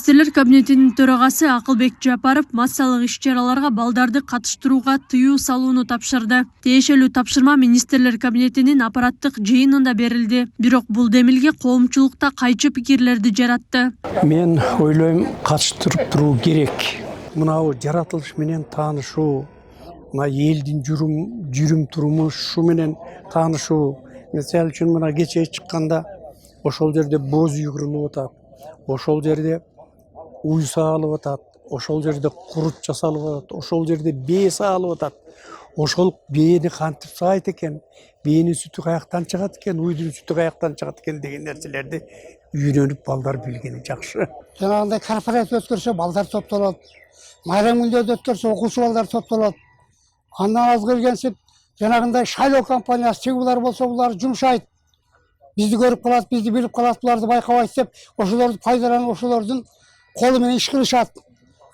Министрлер кабинетинин төрагасы Акылбек Жапаров массалык иш-чараларга балдарды катыштырууга тыюу салууну тапшырды. Тиешелүү тапшырма Министрлер кабинетинин аппараттык жыйынында берилди. Бирок бул демилге коомчулукта кайчы пикирлерди жаратты. Мен ойлойм, катыштырып туруу керек. Мынау жаратылыш менен таанышуу, мына элдин жүрүм турмушу менен таанышуу. Мисалы үчүн мына кечээ чыкканда ошол жерде боз үй курулуп атат. Ошол жерде уй салып атат, ошол жерде курут жасалып атат, ошол жерде бээ салып атат. Ошол бээни кантип саайт экен, бээнин сүтү каяктан чыгат экен, уйдун сүтү каяктан чыгат экен деген нерселерди үйрөнүп балдар билгени жакшы. Жанагындай корпорация өткөрсө балдар топтолот. Майрам күндөрдө өткөрсө окуучу балдар топтолот. Андан аз келгенсип жанагындай шайлоо компаниясы чыгуулар болсо булар жумшайт. Бизди көрүп калат, бизди билип калат, буларды байкабайт деп, ошолорду пайдаланып, ошолордун колу менен иш кылышат.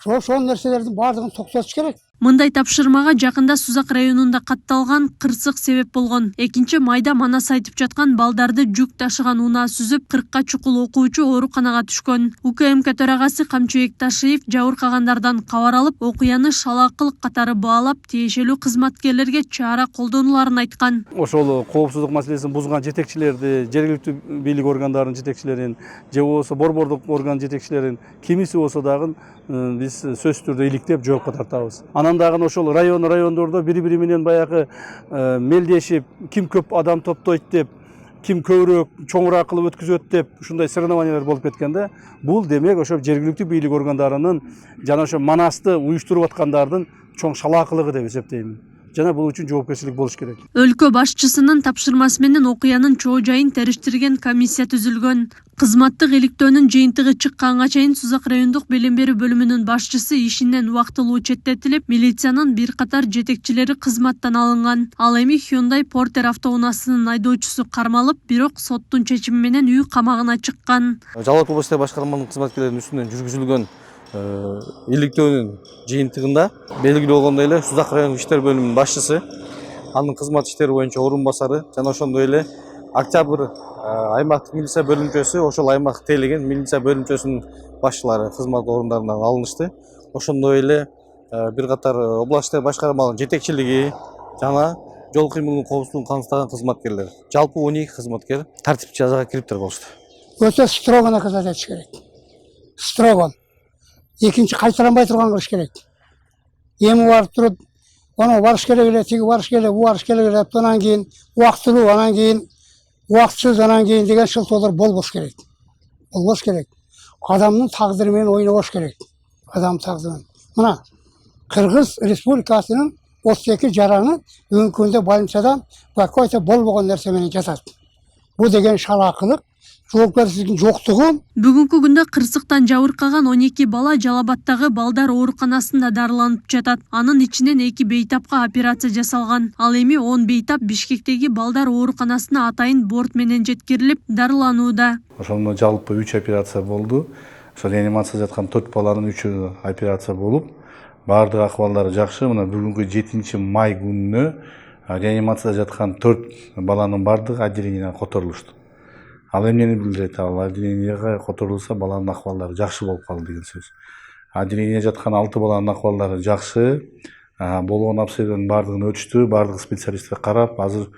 Ошол нерселердин баардыгын токтотуш керек. Мындай тапшырмага жакында Сузак районунда катталган кырсык себеп болгон. 2-майда манас айтып жаткан балдарды жүк ташыган унаа сүзүп, 40 чукул окуучу ооруканага түшкөн. УКМК төрагасы Камчыбек Ташиев жабыркагандардан кабар алып, окуяны шалаакылык катары баалап, тиешелүү кызматкерлерге чара колдонуларын айткан. Ошол коопсуздук маселесин бузган жетекчилерди, жергиликтүү бийлик органдарынын жетекчилерин, же болбосо борбордук орган жетекчилерин кимиси болсо дагы биз сөзсүз түрдө иликтеп жоопко тартабыз. Анан дагы ошол райондордо бири-бири менен баягы мелдешип, ким көп адам топтойт деп, ким көбүрөөк чоңураак кылып өткүзөт деп, ушундай соревнованиялар болуп кеткенде, бул демек ошо жергиликтүү бийлик органдарынын жана ошо манасты уюштуруп аткандардын чоң шалаакылыгы деп эсептейм. Жана бул үчүн жоопкерчилик болуш керек. Өлкө башчысынын тапшырмасы менен окуянын чоо жайын териштирген комиссия түзүлгөн. Кызматтык иликтөөнүн жыйынтыгы чыкканга чейин Сузак райондук билим берүү бөлүмүнүн башчысы ишинен убактылуу четтетилип, милициянын бир катар жетекчилери кызматтан алынган. Ал эми Hyundai Porter автоунаасынын айдоочусу кармалып, бирок соттун чечими менен үй камагына чыккан. Жалал облус башкармалыгынын кызматкерлеринин үстүнөн жүргүзүлгөн иликтөөнүн жыйынтыгында белгилүү болгондой эле Сузак райондук иштер бөлүмүнүн башчысы, анын кызмат иштери боюнча орун басары жана ошондой эле Октябрь аймактык милиция бөлүмчөсү, ошол аймак тейлеген милиция бөлүмчөсүнүн башчылары кызмат орундарынан алынышты. Ошондой эле бир катар область иштер башкармалыгынын жетекчилиги жана жол кыймылынын коопсуздугун камсыздаган кызматкерлер, жалпы 12 кызматкер тартиптүү жазага кириптир болушту. Өтө строго наказать этиш керек. Строго. Экинчи кайталанбай турган кылыш керек. Эми барып туруп, аны барыш керек эле, тиги барыш керек, бу барыш керек деп, анан кийин убактылуу, анан кийин убактысыз, анан кийин деген шылтоолор болбош керек. Болбош керек. Адамдын тагдыры менен ойнобош керек. Адам тагдыры. Мына Кыргыз Республикасынын 32 жараны бүгүнкү күндө больницада какой-то болбогон нерсе менен жатат. Бу деген шалаакылык, жоопкерчиликтин жоктугу. Бүгүнкү күндө кырсыктан жабыркаган 12 бала Жалалабадтагы балдар ооруканасында дарыланып жатат. Анын ичинен 2 бейтапка операция жасалган. Ал эми 10 бейтап Бишкектеги балдар ооруканасына атайын борт менен жеткирилип дарыланууда. Ошондо жалпы 3 операция болду. Ошол реанимацияда жаткан 4 баланын 3-ü операция болуп, баардык акыбалдары жакшы. Мына бүгүнкү 7-май күнүнө реанимацияда жаткан 4 баланын баардыгы отделениеге которулушту. Ал эмнени билдирет? Ал отделениеге которулса, баланын акыбалдары жакшы болуп калды деген сөз. Отделениеде жаткан 6 баланын акыбалдары жакшы, болгон обследованиянын баардыгын өтүштү, баардык специалисттер карап, азыр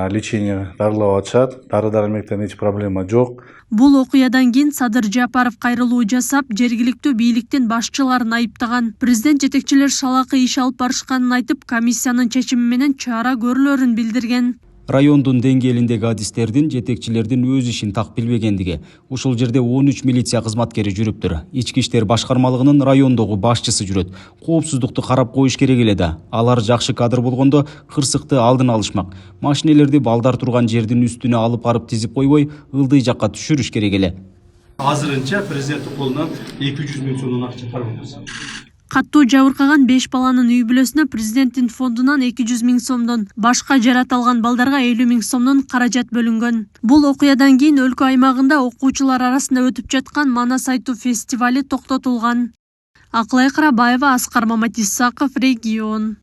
лечение дарылап атышат. Дары-дармектен эч проблема жок. Бул окуядан кийин Садыр Жапаров кайрылуу жасап, жергиликтүү бийликтин башчыларын айыптаган. Президент жетекчилер шалаакы иш алып барышканын айтып, комиссиянын чечими менен чара көрүлөрүн билдирген. Райондун деңгээлиндеги адистердин жетекчилердин өз ишин так билбегендиги. Ушул жерде 13 милиция кызматкери жүрүптүр. Ички иштер башкармалыгынын райондогу башчысы жүрөт. Коопсуздукту карап коюш керек эле да. Алар жакшы кадр болгондо кырсыкты алдын алышмак. Машинелерди балдар турган жердин үстүнө алып барып тизип койбой, ылдый жакка түшүрүш керек эле. Азырынча президенттин колунан 200 миң сомдон акча каралды. Каттуу жабыркаган 5 баланын үй бүлөсүнө президенттин фондунан 200 миң сомдон, башка жараталган балдарга 50 миң сомдон каражат бөлүнгөн. Бул окуядан кийин өлкө аймагында окуучулар арасында өтүп жаткан Манас айтуу фестивали токтотулган. Акылай Карабаева, Аскар Маматисаков, регион.